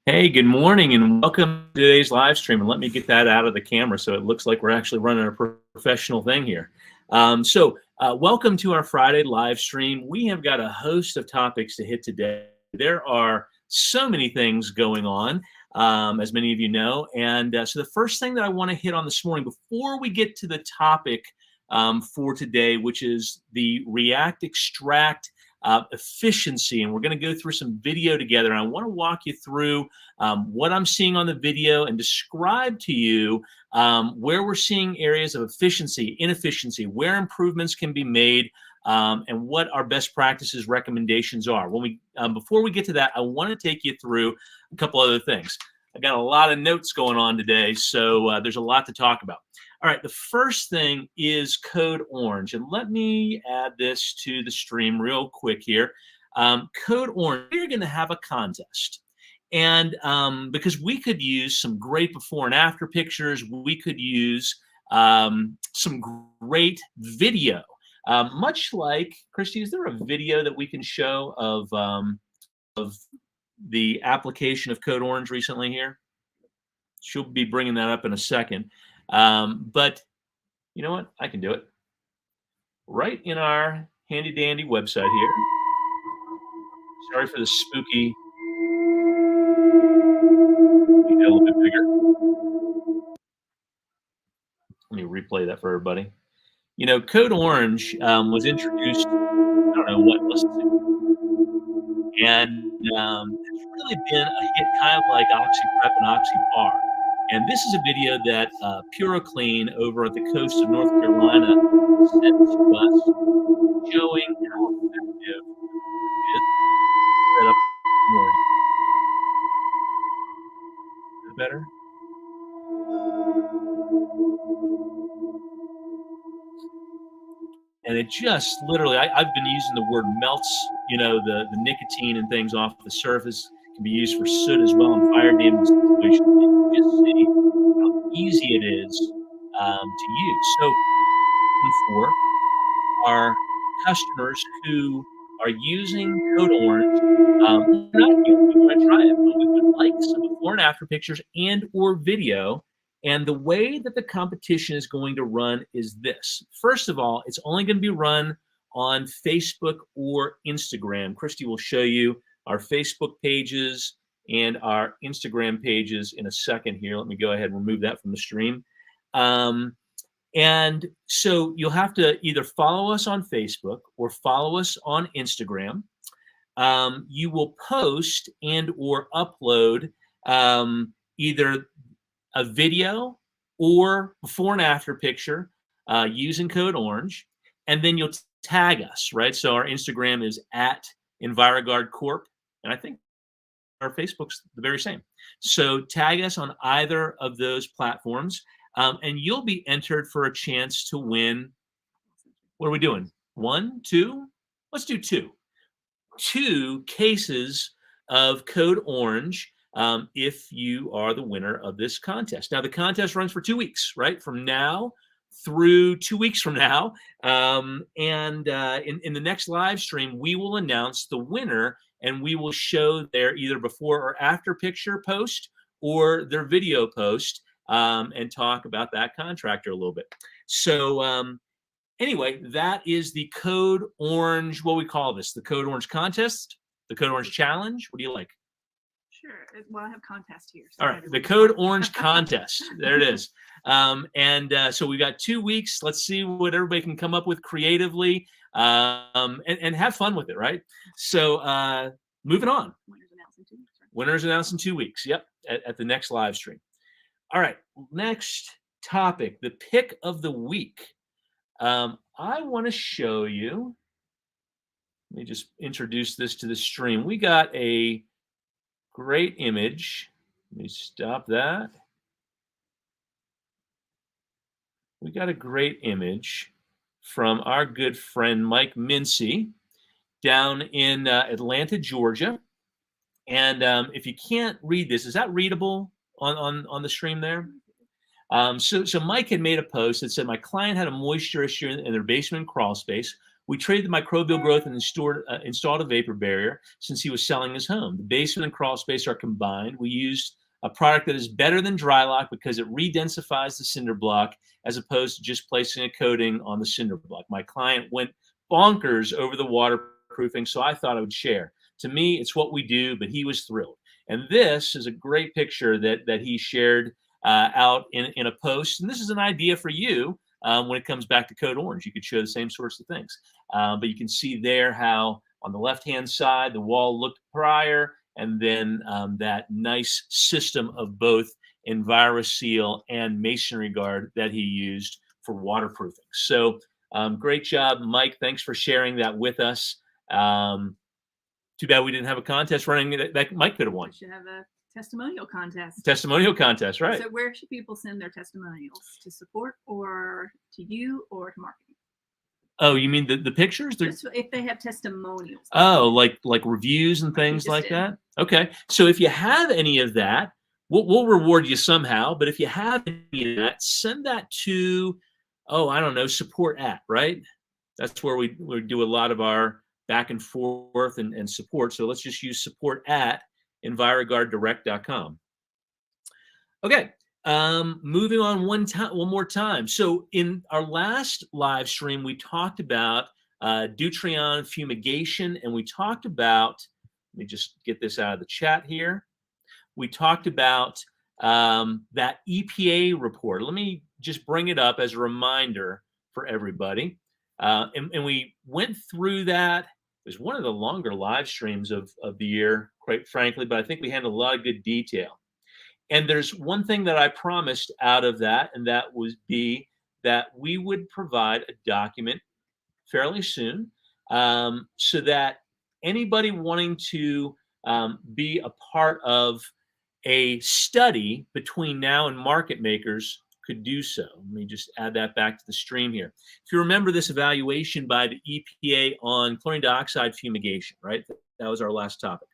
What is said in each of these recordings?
Hey, good morning and welcome to today's live stream. And let me get that out of the camera so it looks like we're actually running a professional thing here. Welcome to our Friday live stream. We have got a host of topics to hit today. There are so many things going on, as many of you know. And so the first thing that I want to hit on this morning, before we get to the topic for today, which is the React Extract efficiency, and we're going to go through some video together. And I want to walk you through what I'm seeing on the video and describe to you where we're seeing areas of efficiency, inefficiency, where improvements can be made, and what our best practices recommendations are. When we before we get to that, I want to take you through a couple other things. I've got a lot of notes going on today, so there's a lot to talk about. All right, the first thing is Code Orange, and let me add this to the stream real quick here. Code Orange, we're going to have a contest, and because we could use some great before and after pictures, we could use some great video. Much like, Christy, is there a video that we can show of the application of Code Orange recently here? She'll be bringing that up in a second. But you know what? I can do it right in our handy dandy website here. Sorry for the spooky. Make that a little bit bigger. Let me replay that for everybody. You know, Code Orange was introduced, I don't know what, listen to, and it's really been a hit, kind of like OxyPrep and OxyPar. And this is a video that PureClean over at the coast of North Carolina sent to us, showing how effective it is. Set up more. Is that better? And it just literally, I've been using the word melts, you know, the nicotine and things off the surface. It can be used for soot as well in fire damage situations. You can just see how easy it is to use. So for our customers who are using Code Orange, we're not here. We want to try it, but we would like some before and after pictures and or video. And the way that the competition is going to run is this. First of all, it's only going to be run on Facebook or Instagram. Christy will show you our Facebook pages and our Instagram pages in a second here. Let me go ahead and remove that from the stream. And so you'll have to either follow us on Facebook or follow us on Instagram. You will post and or upload either a video or before and after picture using Code Orange, and then you'll tag us, right? So our Instagram is at EnviroGuard Corp, and I think our Facebook's the very same. So tag us on either of those platforms, and you'll be entered for a chance to win. What are we doing? 1, 2? Let's do 2. 2 cases of Code Orange if you are the winner of this contest. Now, the contest runs for 2 weeks, right? From now through 2 weeks from now. In the next live stream, we will announce the winner, and we will show their either before or after picture post or their video post and talk about that contractor a little bit. So anyway, that is the Code Orange, what we call this, the Code Orange contest, the Code Orange challenge. What do you like? Sure. Well, I have contest here. So all right, the Code Orange contest. There it is. So we've got 2 weeks. Let's see what everybody can come up with creatively and have fun with it, right? So moving on. Winners announced in 2 weeks. Right? Winners announced in 2 weeks. Yep, at the next live stream. All right, next topic, the pick of the week. I want to show you. Let me just introduce this to the stream. We got a great image. Let me stop that. We got a great image from our good friend Mike Mincy down in Atlanta, Georgia. And if you can't read this, is that readable on the stream there? So Mike had made a post that said, my client had a moisture issue in their basement crawl space. We traded the microbial growth and installed a vapor barrier since he was selling his home. The basement and crawl space are combined. We used a product that is better than Drylock because it redensifies the cinder block as opposed to just placing a coating on the cinder block. My client went bonkers over the waterproofing, so I thought I would share. To me, it's what we do, but he was thrilled. And this is a great picture that he shared out in a post. And this is an idea for you when it comes back to Code Orange. You could show the same sorts of things. But you can see there how on the left-hand side, the wall looked prior, and then that nice system of both EnviroSeal and Masonry Guard that he used for waterproofing. So great job, Mike. Thanks for sharing that with us. Too bad we didn't have a contest running that Mike could have won. We should have a testimonial contest. Testimonial contest, right? So where should people send their testimonials? To support, or to you, or to marketing? Oh, you mean the pictures? Just if they have testimonials. Oh, like reviews and things like that? Okay. So if you have any of that, we'll reward you somehow. But if you have any of that, send that to, oh, I don't know, support at, right? That's where we do a lot of our back and forth and support. So let's just use support at EnviroGuardDirect.com. Okay. Moving on one more time. So in our last live stream, we talked about Deuterion fumigation, and we talked about, let me just get this out of the chat here. We talked about that EPA report. Let me just bring it up as a reminder for everybody. And we went through that. It was one of the longer live streams of the year, quite frankly, but I think we had a lot of good detail. And there's one thing that I promised out of that, and that would be that we would provide a document fairly soon so that anybody wanting to be a part of a study between now and market makers could do so. Let me just add that back to the stream here. If you remember this evaluation by the EPA on chlorine dioxide fumigation, right? That was our last topic.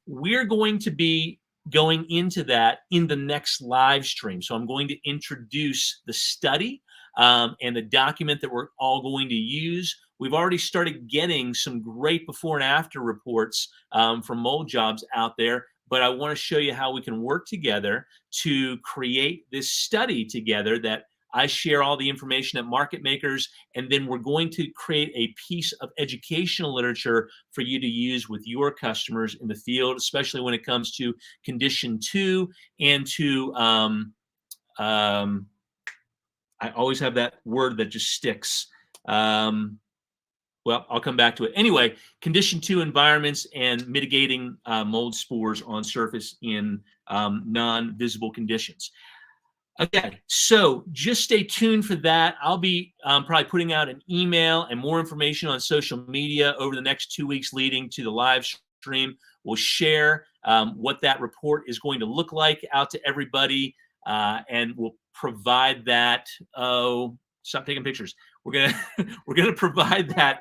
We're going to be going into that in the next live stream. So I'm going to introduce the study and the document that we're all going to use. We've already started getting some great before and after reports from mold jobs out there, but I want to show you how we can work together to create this study together that I share all the information at market makers, and then we're going to create a piece of educational literature for you to use with your customers in the field, especially when it comes to condition 2 and to, I always have that word that just sticks. Well, I'll come back to it. Anyway, condition 2 environments and mitigating mold spores on surface in non-visible conditions. Okay, so just stay tuned for that. I'll be probably putting out an email and more information on social media over the next 2 weeks leading to the live stream. We'll share what that report is going to look like out to everybody, and we'll provide that. Oh, stop taking pictures. We're gonna provide that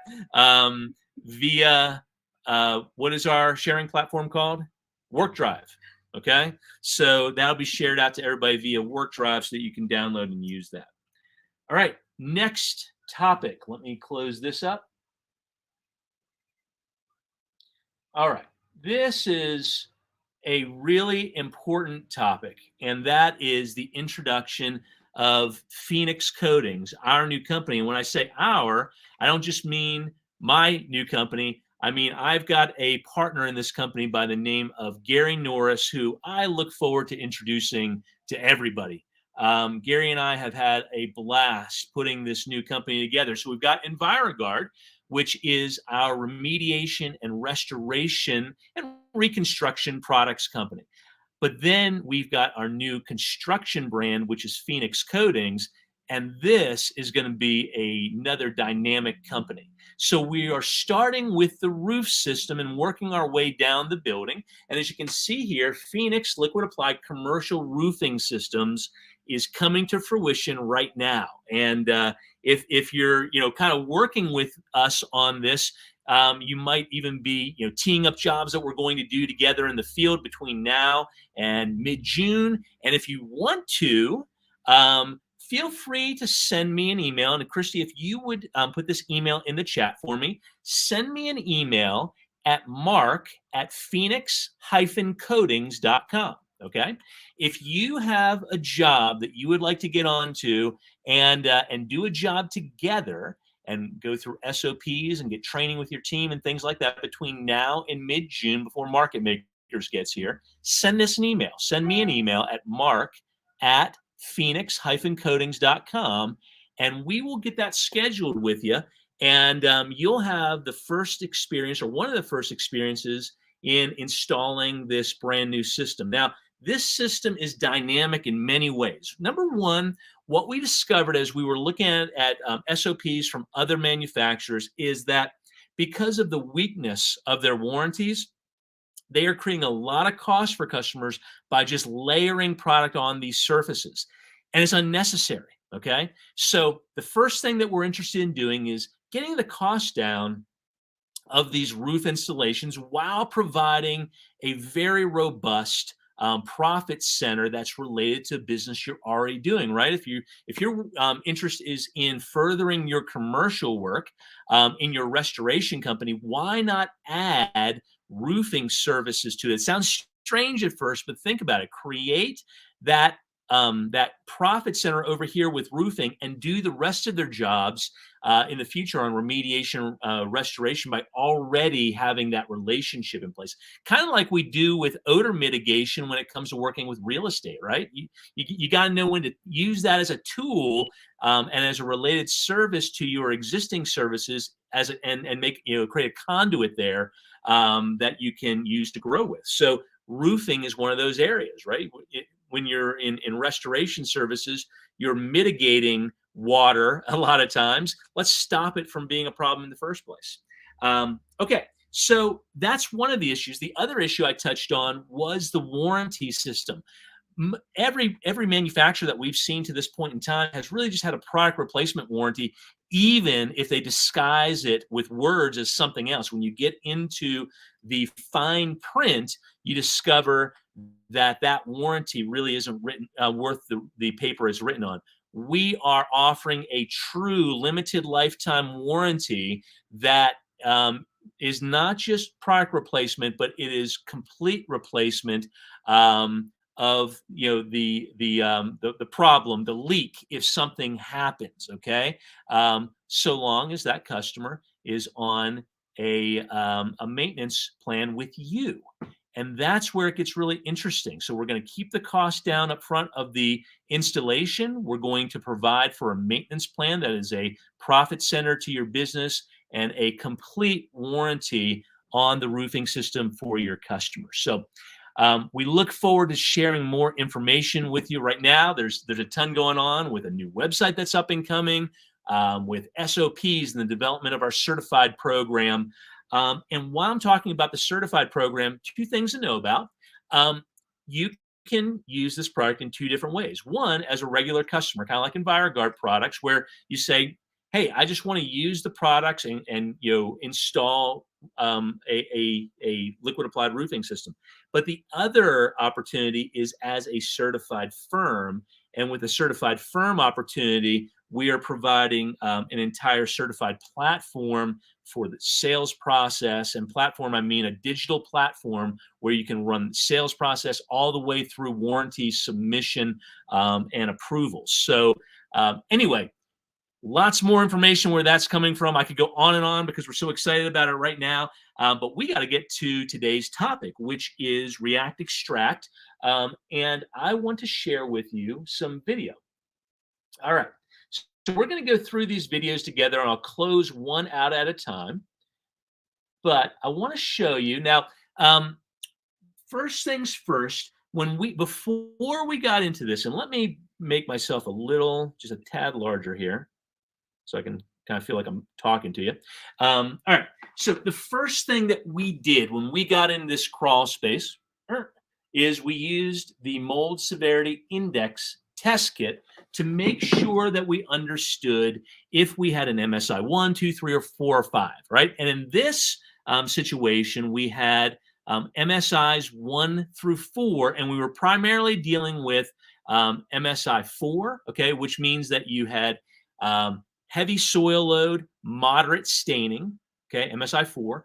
via what is our sharing platform called? WorkDrive. Okay, so that'll be shared out to everybody via WorkDrive so that you can download and use that. All right, next topic. Let me close this up. All right, this is a really important topic, and that is the introduction of Phoenix Coatings, our new company. And when I say our, I don't just mean my new company. I mean, I've got a partner in this company by the name of Gary Norris, who I look forward to introducing to everybody. Gary and I have had a blast putting this new company together. So we've got EnviroGuard, which is our remediation and restoration and reconstruction products company. But then we've got our new construction brand, which is Phoenix Coatings, and this is going to be another dynamic company. So we are starting with the roof system and working our way down the building. And as you can see here, Phoenix Liquid Applied Commercial Roofing Systems is coming to fruition right now. And if you're kind of working with us on this, you might even be teeing up jobs that we're going to do together in the field between now and mid-June. And if you want to, feel free to send me an email. And Christy, if you would put this email in the chat for me, send me an email at mark@phoenix-coatings.com. Okay. If you have a job that you would like to get onto and do a job together and go through SOPs and get training with your team and things like that between now and mid-June before Market Makers gets here, send us an email. Send me an email at mark@phoenix-coatings.com, and we will get that scheduled with you. And you'll have the first experience, or one of the first experiences, in installing this brand new system. Now, this system is dynamic in many ways. Number one, what we discovered as we were looking at SOPs from other manufacturers is that because of the weakness of their warranties, they are creating a lot of cost for customers by just layering product on these surfaces. And it's unnecessary, okay? So the first thing that we're interested in doing is getting the cost down of these roof installations while providing a very robust profit center that's related to business you're already doing, right? If your interest is in furthering your commercial work in your restoration company, why not add roofing services to it? It sounds strange at first, but think about it. Create that profit center over here with roofing and do the rest of their jobs in the future on remediation, restoration, by already having that relationship in place. Kind of like we do with odor mitigation when it comes to working with real estate, right? You got to know when to use that as a tool and as a related service to your existing services and make, create a conduit there that you can use to grow with. So roofing is one of those areas, right? When you're in restoration services, you're mitigating water a lot of times. Let's stop it from being a problem in the first place. Okay, so that's one of the issues. The other issue I touched on was the warranty system. Every manufacturer that we've seen to this point in time has really just had a product replacement warranty, even if they disguise it with words as something else. When you get into the fine print, you discover that warranty really isn't worth the paper it's written on. We are offering a true limited lifetime warranty that is not just product replacement, but it is complete replacement of the problem, the leak, if something happens. Okay, so long as that customer is on a maintenance plan with you. And that's where it gets really interesting. So we're going to keep the cost down up front of the installation. We're going to provide for a maintenance plan that is a profit center to your business and a complete warranty on the roofing system for your customers. So we look forward to sharing more information with you. Right now, there's a ton going on with a new website that's up and coming, with SOPs and the development of our certified program. And while I'm talking about the certified program, two things to know about. You can use this product in two different ways. One, as a regular customer, kind of like EnviroGuard products, where you say, hey, I just want to use the products and install a liquid applied roofing system. But the other opportunity is as a certified firm. And with the certified firm opportunity, we are providing an entire certified platform for the sales process. And platform, I mean a digital platform where you can run the sales process all the way through warranty submission and approvals. So anyway, lots more information where that's coming from. I could go on and on because we're so excited about it right now. But we got to get to today's topic, which is React Extract. And I want to share with you some video. All right. So we're going to go through these videos together, and I'll close one out at a time. But I want to show you now. First things first. Before we got into this, and let me make myself just a tad larger here, so I can kind of feel like I'm talking to you. All right. So the first thing that we did when we got in this crawl space is we used the Mold Severity Index test kit to make sure that we understood if we had an MSI 1, 2, 3, or 4, or 5, right? And in this situation, we had MSIs 1 through 4, and we were primarily dealing with MSI 4, okay, which means that you had heavy soil load, moderate staining, okay, MSI 4,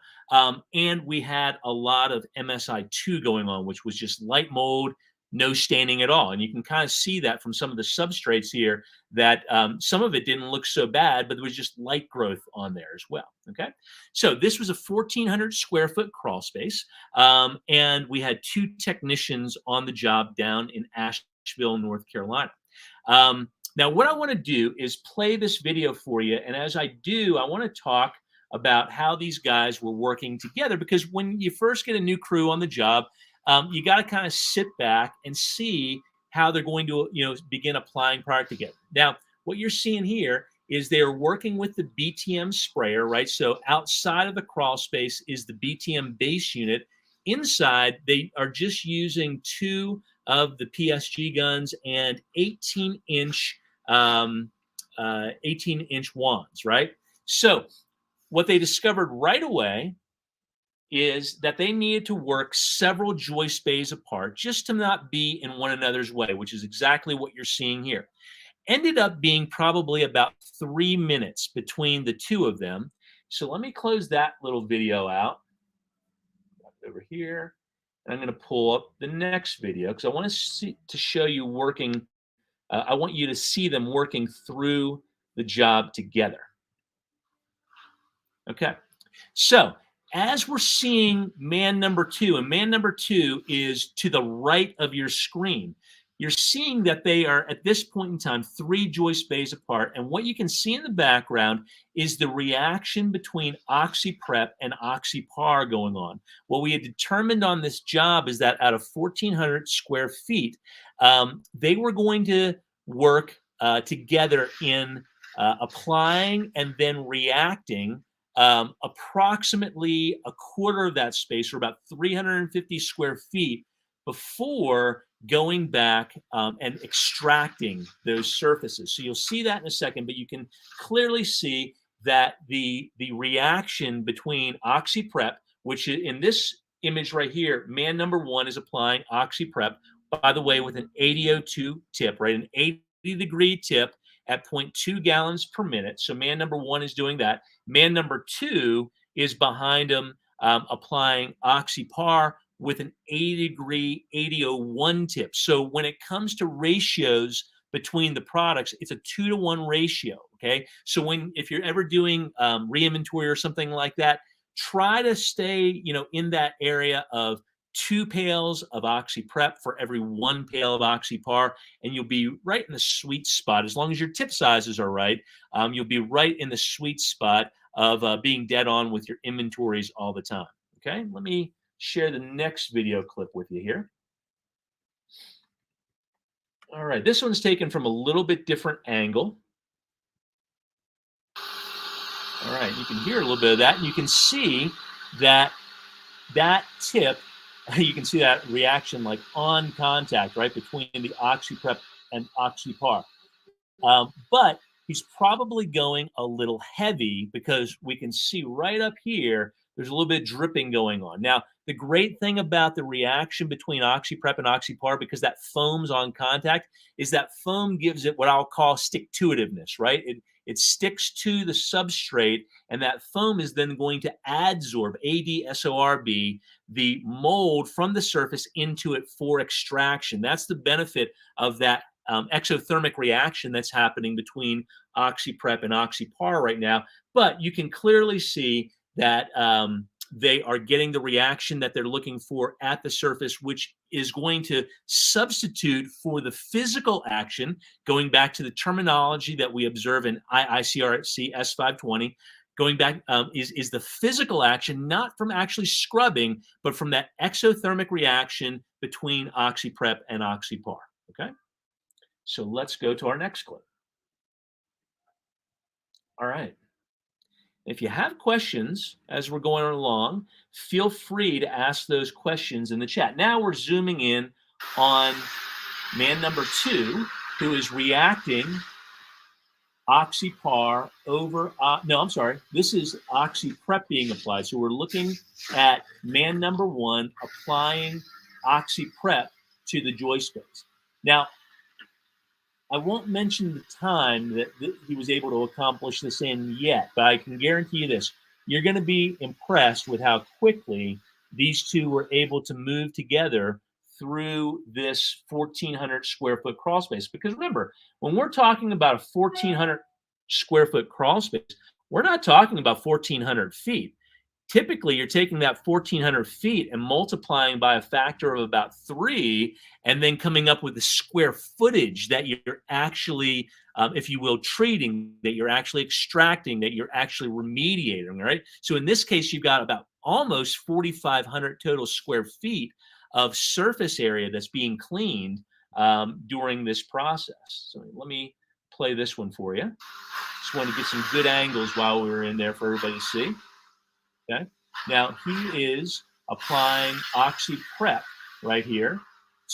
and we had a lot of MSI 2 going on, which was just light mold, no staining at all. And you can kind of see that from some of the substrates here that some of it didn't look so bad, but there was just light growth on there as well, okay? So this was a 1,400 square foot crawl space, and we had 2 technicians on the job down in Asheville, North Carolina. Now, what I want to do is play this video for you, and as I do, I want to talk about how these guys were working together, because when you first get a new crew on the job, you got to kind of sit back and see how they're going to, begin applying product together. Now, what you're seeing here is they're working with the BTM sprayer, right? So outside of the crawl space is the BTM base unit. Inside, they are just using 2 of the PSG guns and 18-inch 18-inch wands, right? So what they discovered right away is that they needed to work several joist bays apart just to not be in one another's way, which is exactly what you're seeing here. Ended up being probably about 3 minutes between the 2 of them. So let me close that little video out over here. And I'm going to pull up the next video because I want to show you working. I want you to see them working through the job together. Okay. So as we're seeing man number 2, and man number 2 is to the right of your screen, you're seeing that they are, at this point in time, 3 joist bays apart. And what you can see in the background is the reaction between OxyPrep and OxyPar going on. What we had determined on this job is that out of 1,400 square feet, they were going to work together in applying and then reacting approximately a quarter of that space, or about 350 square feet, before going back and extracting those surfaces. So you'll see that in a second, but you can clearly see that the reaction between OxyPrep, which in this image right here, man number 1 is applying OxyPrep, by the way, with an 8002 tip, right? An 80-degree tip at 0.2 gallons per minute. So man number 1 is doing that. Man number 2 is behind him applying OxyPar with an 80-degree 8001 tip. So when it comes to ratios between the products, it's a 2-to-1 ratio, okay? So if you're ever doing re-inventory or something like that, try to stay, in that area of 2 pails of OxyPrep for every 1 pail of OxyPar, and you'll be right in the sweet spot. As long as your tip sizes are right, you'll be right in the sweet spot of being dead on with your inventories all the time, okay? Let me share the next video clip with you here. All right, this one's taken from a little bit different angle. All right, you can hear a little bit of that, and you can see that tip, you can see that reaction like on contact, right, between the OxyPrep and OxyPar. But he's probably going a little heavy because we can see right up here, there's a little bit of dripping going on. Now, the great thing about the reaction between OxyPrep and OxyPar, because that foam's on contact, is that foam gives it what I'll call stick-to-itiveness, right? It sticks to the substrate, and that foam is then going to adsorb, ADSORB, the mold from the surface into it for extraction. That's the benefit of that exothermic reaction that's happening between OxyPrep and OxyPar right now. But you can clearly see that they are getting the reaction that they're looking for at the surface, which is going to substitute for the physical action, going back to the terminology that we observe in IICRC S520, going back is the physical action, not from actually scrubbing, but from that exothermic reaction between OxyPrep and OxyPar, okay? So let's go to our next clip. All right. If you have questions as we're going along, feel free to ask those questions in the chat. Now we're zooming in on man number 2, who is reacting oxypar over, no, I'm sorry, this is oxyprep being applied. So we're looking at man number 1 applying oxyprep to the joist space. Now, I won't mention the time that he was able to accomplish this in yet, but I can guarantee you this. You're going to be impressed with how quickly these two were able to move together through this 1,400 square foot crawl space. Because remember, when we're talking about a 1,400 square foot crawl space, we're not talking about 1,400 feet. Typically, you're taking that 1,400 feet and multiplying by a factor of about 3, and then coming up with the square footage that you're actually, if you will, treating, that you're actually extracting, that you're actually remediating, right? So in this case, you've got about almost 4,500 total square feet of surface area that's being cleaned during this process. So let me play this one for you. Just want to get some good angles while we were in there for everybody to see. Okay. Now he is applying oxyprep right here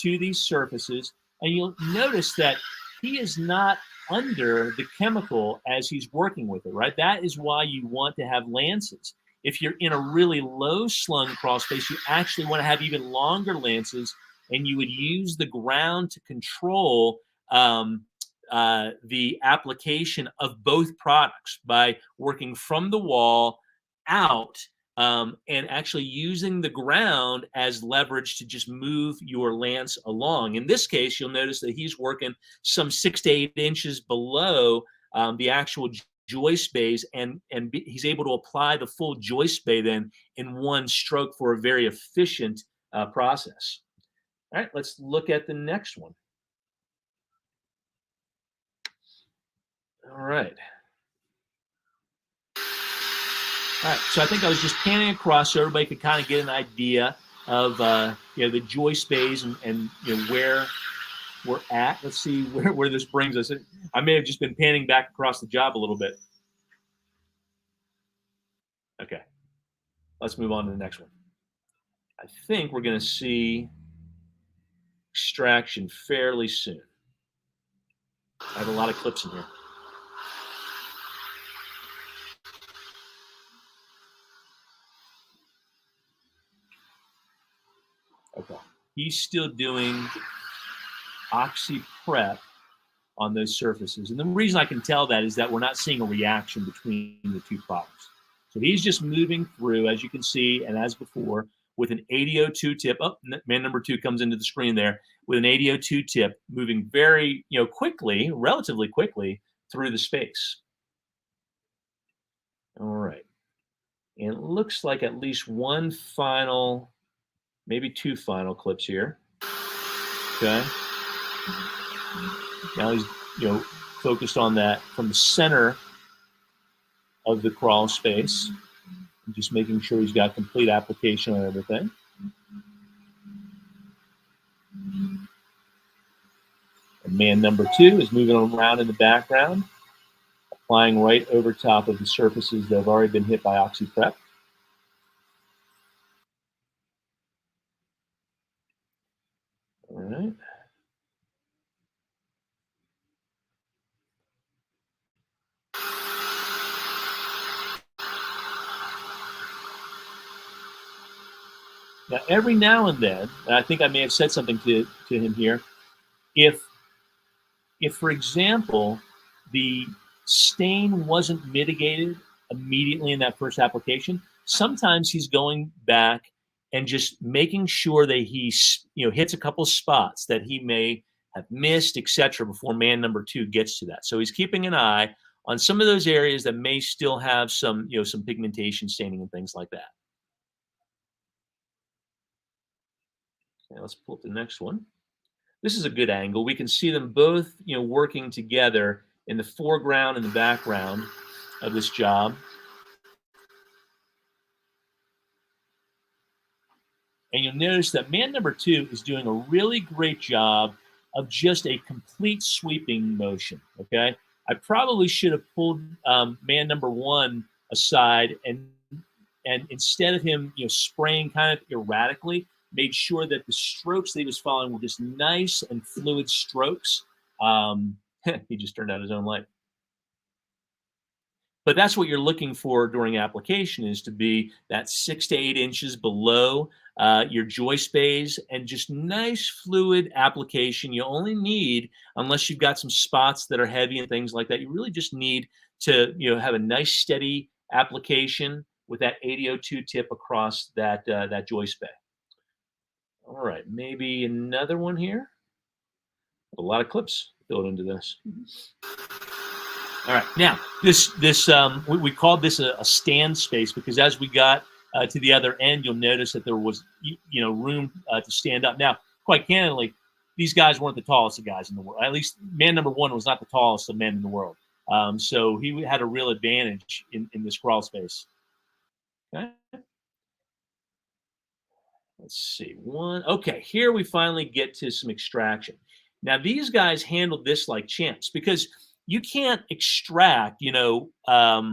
to these surfaces, and you'll notice that he is not under the chemical as he's working with it, right? That is why you want to have lances. If you're in a really low slung crawl space, you actually want to have even longer lances, and you would use the ground to control the application of both products by working from the wall out, and actually using the ground as leverage to just move your lance along. In this case, you'll notice that he's working some 6 to 8 inches below the actual joist bays, and he's able to apply the full joist bay then in one stroke for a very efficient process. All right, let's look at the next one. All right. All right, so I think I was just panning across so everybody could kind of get an idea of the joist bays and where we're at. Let's see where this brings us. I may have just been panning back across the job a little bit. Okay, let's move on to the next one. I think we're going to see extraction fairly soon. I have a lot of clips in here. Okay, he's still doing oxyprep on those surfaces. And the reason I can tell that is that we're not seeing a reaction between the two products. So he's just moving through, as you can see, and as before, with an 8002 tip. Oh, man number 2 comes into the screen there with an 8002 tip, moving very, quickly, relatively quickly through the space. All right. And it looks like at least one final, maybe 2 final clips here. Okay. Now he's, focused on that from the center of the crawl space, just making sure he's got complete application on everything. And man number 2 is moving around in the background, applying right over top of the surfaces that have already been hit by oxyprep. All right. Now, every now and then, and I think I may have said something to him here, if for example, the stain wasn't mitigated immediately in that first application, sometimes he's going back and just making sure that he hits a couple spots that he may have missed, etc., before man number 2 gets to that. So he's keeping an eye on some of those areas that may still have some some pigmentation, staining, and things like that. Okay, let's pull up the next one. This is a good angle. We can see them both, working together in the foreground and the background of this job. And you'll notice that man number 2 is doing a really great job of just a complete sweeping motion, okay? I probably should have pulled man number 1 aside and instead of him, spraying kind of erratically, made sure that the strokes that he was following were just nice and fluid strokes. He just turned out his own light. But that's what you're looking for during application, is to be that 6 to 8 inches below your joist bays, and just nice fluid application. You only need, unless you've got some spots that are heavy and things like that, you really just need to have a nice steady application with that 8002 tip across that joist bay. All right, maybe another one here. A lot of clips built into this. All right, now this we called this a stand space, because as we got to the other end, you'll notice that there was room to stand up. Now, quite candidly, these guys weren't the tallest of guys in the world. At least man number one was not the tallest of men in the world. So he had a real advantage in this crawl space. Okay. Let's see. Okay, here we finally get to some extraction. Now, these guys handled this like champs, because you can't extract, let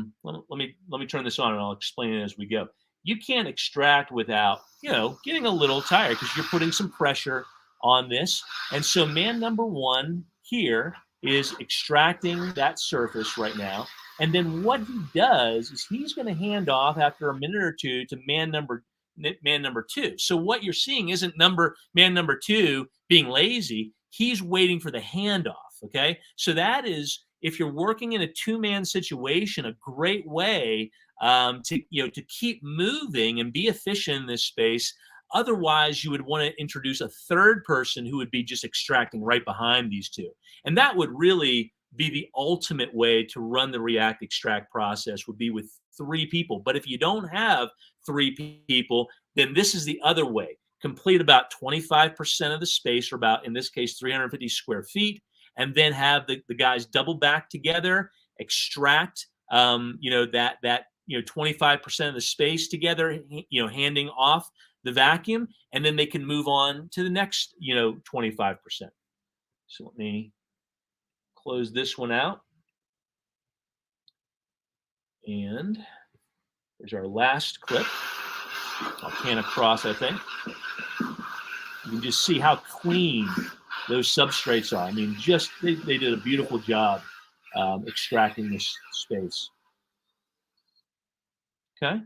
me turn this on and I'll explain it as we go. You can't extract without, getting a little tired, because you're putting some pressure on this. And so man number one here is extracting that surface right now. And then what he does is he's going to hand off after a minute or two to man number two. So what you're seeing isn't man number two being lazy. He's waiting for the handoff. Okay. So that is, if you're working in a two-man situation, a great way to keep moving and be efficient in this space. Otherwise, you would want to introduce a third person who would be just extracting right behind these two. And that would really be the ultimate way to run the React extract process, would be with 3 people. But if you don't have 3 people, then this is the other way. Complete about 25% of the space, or about, in this case, 350 square feet, and then have the guys double back together, extract, that 25% of the space together, handing off the vacuum, and then they can move on to the next, 25%. So let me close this one out. And there's our last clip. I'll pan across, I think. You can just see how clean those substrates are. I mean, they did a beautiful job extracting this space. Okay.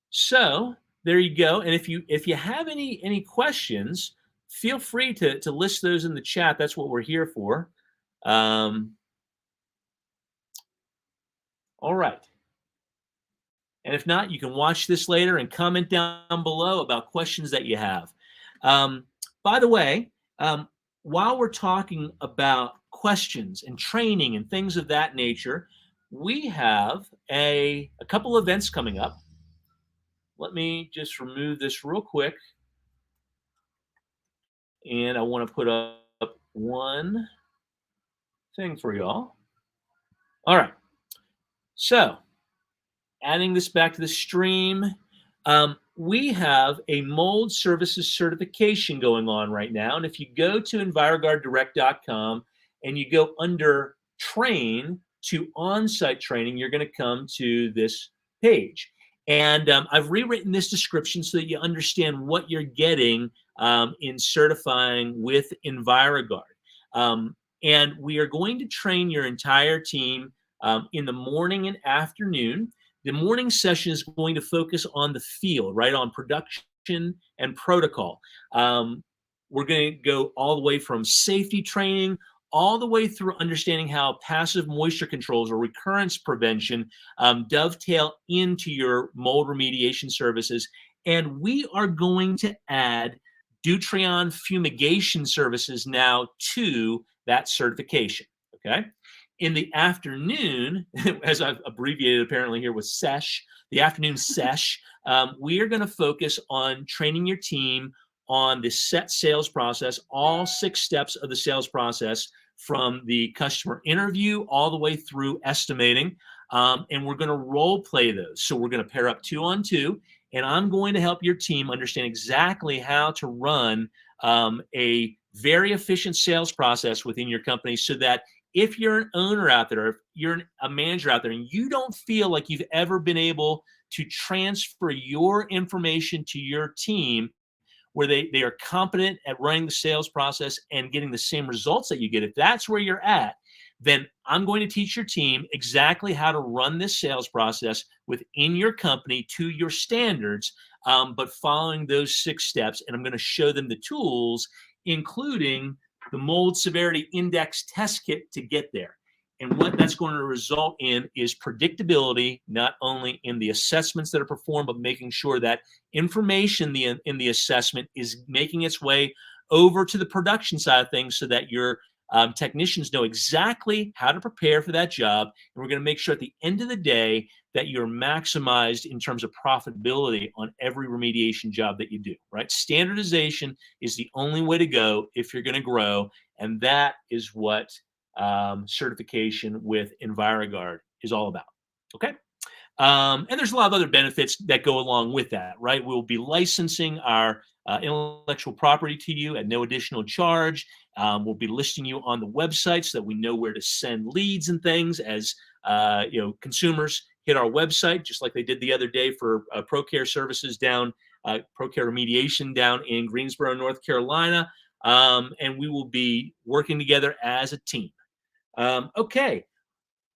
So there you go. And if you have any questions, feel free to list those in the chat. That's what we're here for. All right. And if not, you can watch this later and comment down below about questions that you have. By the way, while we're talking about questions and training and things of that nature, we have a couple events coming up. Let me just remove this real quick. And I want to put up one thing for y'all. All right. So, adding this back to the stream, we have a mold services certification going on right now. And if you go to EnviroGuardDirect.com and you go under train to on-site training, you're going to come to this page. And I've rewritten this description so that you understand what you're getting in certifying with EnviroGuard. And we are going to train your entire team in the morning and afternoon. The morning session is going to focus on the field, right, on production and protocol. We're going to go all the way from safety training all the way through understanding how passive moisture controls or recurrence prevention dovetail into your mold remediation services. And we are going to add Deuterion fumigation services now to that certification, okay? In the afternoon, as I've abbreviated apparently here with SESH, the afternoon SESH, we are going to focus on training your team on the set sales process, all 6 steps of the sales process, from the customer interview all the way through estimating. And we're going to role play those. So we're going to pair up 2 on 2, and I'm going to help your team understand exactly how to run a very efficient sales process within your company, so that if you're an owner out there, if you're a manager out there, and you don't feel like you've ever been able to transfer your information to your team, where they are competent at running the sales process and getting the same results that you get, if that's where you're at, then I'm going to teach your team exactly how to run this sales process within your company to your standards, but following those 6 steps. And I'm going to show them the tools, including the mold severity index test kit to get there. And what that's going to result in is predictability, not only in the assessments that are performed, but making sure that information in the assessment is making its way over to the production side of things, so that your technicians know exactly how to prepare for that job. And we're going to make sure at the end of the day that you're maximized in terms of profitability on every remediation job that you do, right? Standardization is the only way to go if you're going to grow. And that is what certification with EnviroGuard is all about. Okay. And there's a lot of other benefits that go along with that, right? We'll be licensing our intellectual property to you at no additional charge. We'll be listing you on the website so that we know where to send leads and things as consumers hit our website, just like they did the other day for ProCare services down, ProCare remediation down in Greensboro, North Carolina. And we will be working together as a team. Okay.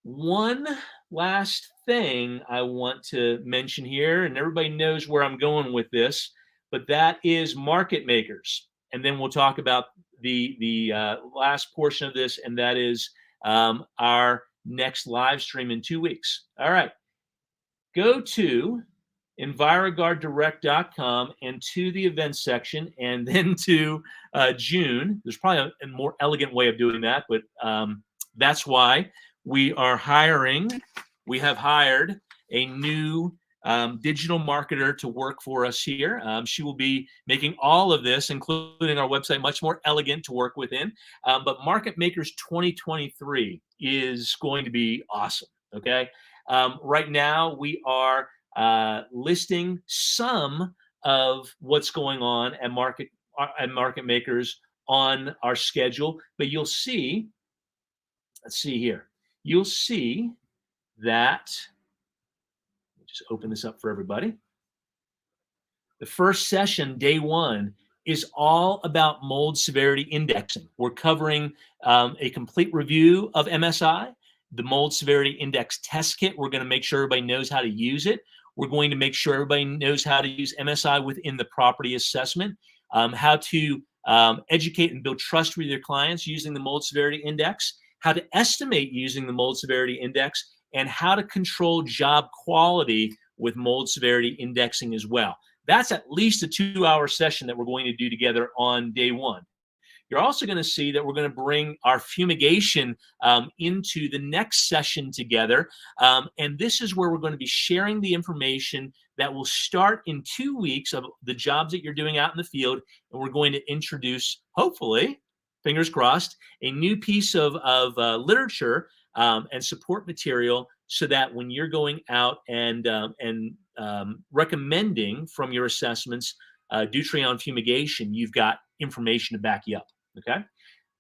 One last thing I want to mention here, and everybody knows where I'm going with this, but that is market makers. And then we'll talk about the last portion of this, and that is our next live stream in 2 weeks. All right. Go to EnviroGuardDirect.com and to the events section, and then to June. There's probably a more elegant way of doing that, but that's why we are hiring. We have hired a new digital marketer to work for us here. She will be making all of this, including our website, much more elegant to work within. But Market Makers 2023 is going to be awesome. Okay. Right now, we are listing some of what's going on at Market Makers on our schedule, but you'll see. Let's see here. You'll see that. Let me just open this up for everybody. The first session, day 1, is all about mold severity indexing. We're covering a complete review of MSI, the mold severity index test kit. We're going to make sure everybody knows how to use it. We're going to make sure everybody knows how to use MSI within the property assessment, how to educate and build trust with your clients using the mold severity index, how to estimate using the mold severity index, and how to control job quality with mold severity indexing as well. That's at least a 2-hour session that we're going to do together on day 1. You're also going to see that we're going to bring our fumigation into the next session together. And this is where we're going to be sharing the information that will start in 2 weeks of the jobs that you're doing out in the field. And we're going to introduce, hopefully, fingers crossed, a new piece of literature and support material, so that when you're going out and recommending from your assessments Deuterion fumigation, you've got information to back you up. Okay.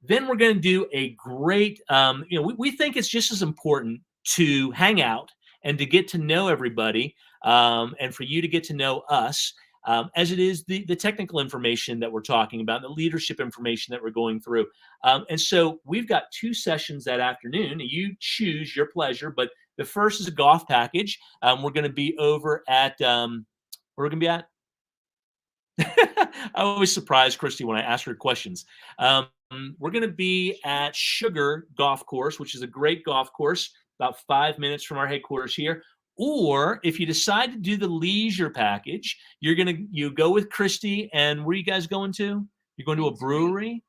Then we're going to do a great, we think it's just as important to hang out and to get to know everybody, and for you to get to know us, as it is the technical information that we're talking about, the leadership information that we're going through. And so we've got 2 sessions that afternoon. You choose your pleasure, but the first is a golf package. We're going to be over at, where we're going to be at? I always surprise Christy when I ask her questions. We're going to be at Sugar Golf Course, which is a great golf course, about 5 minutes from our headquarters here. Or if you decide to do the leisure package, you go with Christy, and where are you guys going to? You're going to a brewery?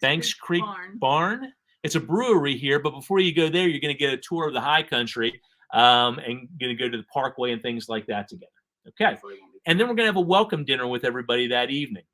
Banks Creek Barn. It's a brewery here, but before you go there, you're going to get a tour of the high country, and going to go to the parkway and things like that together. Okay. And then we're going to have a welcome dinner with everybody that evening.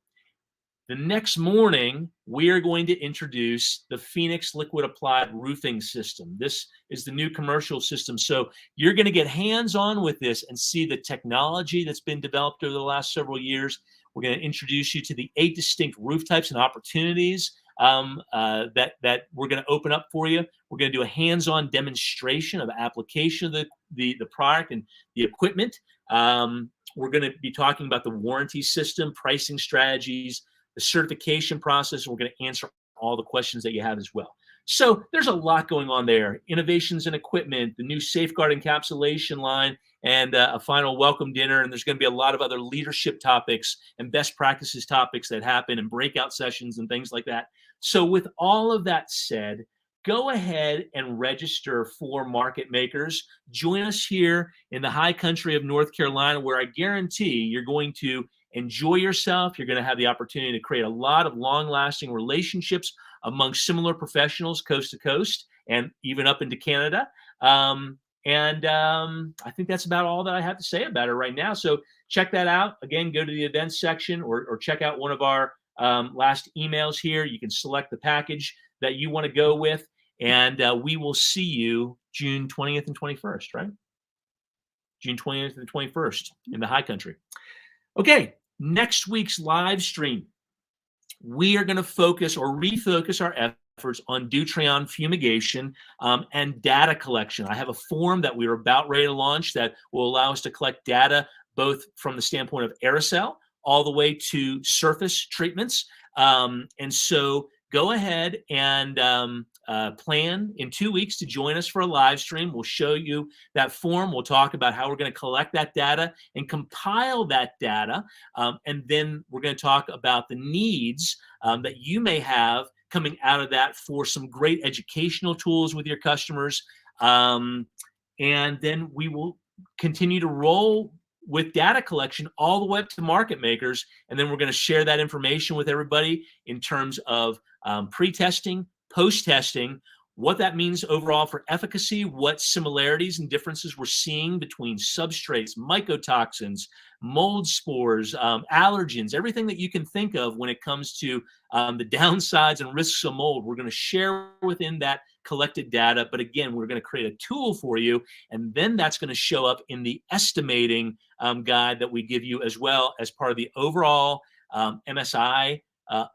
The next morning, we are going to introduce the Phoenix Liquid Applied Roofing System. This is the new commercial system. So you're going to get hands-on with this and see the technology that's been developed over the last several years. We're going to introduce you to the 8 distinct roof types and opportunities that we're going to open up for you. We're going to do a hands-on demonstration of application of the product and the equipment. We're going to be talking about the warranty system, pricing strategies, the certification process. We're going to answer all the questions that you have as well. So there's a lot going on there. Innovations in equipment, the new safeguard encapsulation line, and a final welcome dinner. And there's going to be a lot of other leadership topics and best practices topics that happen and breakout sessions and things like that. So with all of that said, go ahead and register for Market Makers. Join us here in the high country of North Carolina, where I guarantee you're going to enjoy yourself. You're going to have the opportunity to create a lot of long-lasting relationships among similar professionals coast to coast and even up into Canada. I think that's about all that I have to say about it right now. So check that out. Again, go to the events section or check out one of our last emails here. You can select the package that you want to go with, and we will see you June 20th and 21st, right? June 20th and 21st in the high country. Okay, next week's live stream, we are going to focus or refocus our efforts on Deuterion fumigation and data collection. I have a form that we're about ready to launch that will allow us to collect data both from the standpoint of aerosol all the way to surface treatments. And so go ahead and plan in 2 weeks to join us for a live stream. We'll show you that form. We'll talk about how we're going to collect that data and compile that data. And then we're going to talk about the needs that you may have coming out of that for some great educational tools with your customers. And then we will continue to roll with data collection all the way up to Market Makers. And then we're going to share that information with everybody in terms of pre-testing, post-testing, what that means overall for efficacy, what similarities and differences we're seeing between substrates, mycotoxins, mold spores, allergens, everything that you can think of when it comes to the downsides and risks of mold. We're going to share within that collected data, but again, we're going to create a tool for you, and then that's going to show up in the estimating guide that we give you as well as part of the overall MSI,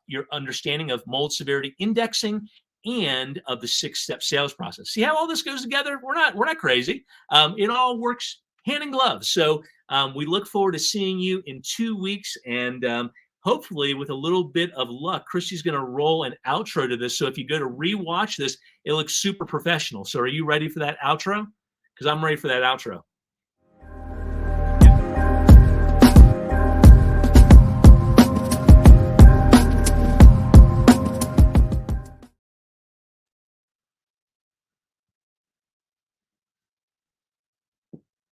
your understanding of mold severity indexing and of the 6-step sales process. See how all this goes together? We're not crazy. It all works hand in glove. So we look forward to seeing you in 2 weeks, and hopefully with a little bit of luck, Christy's going to roll an outro to this. So if you go to rewatch this, it looks super professional. So are you ready for that outro? Because I'm ready for that outro.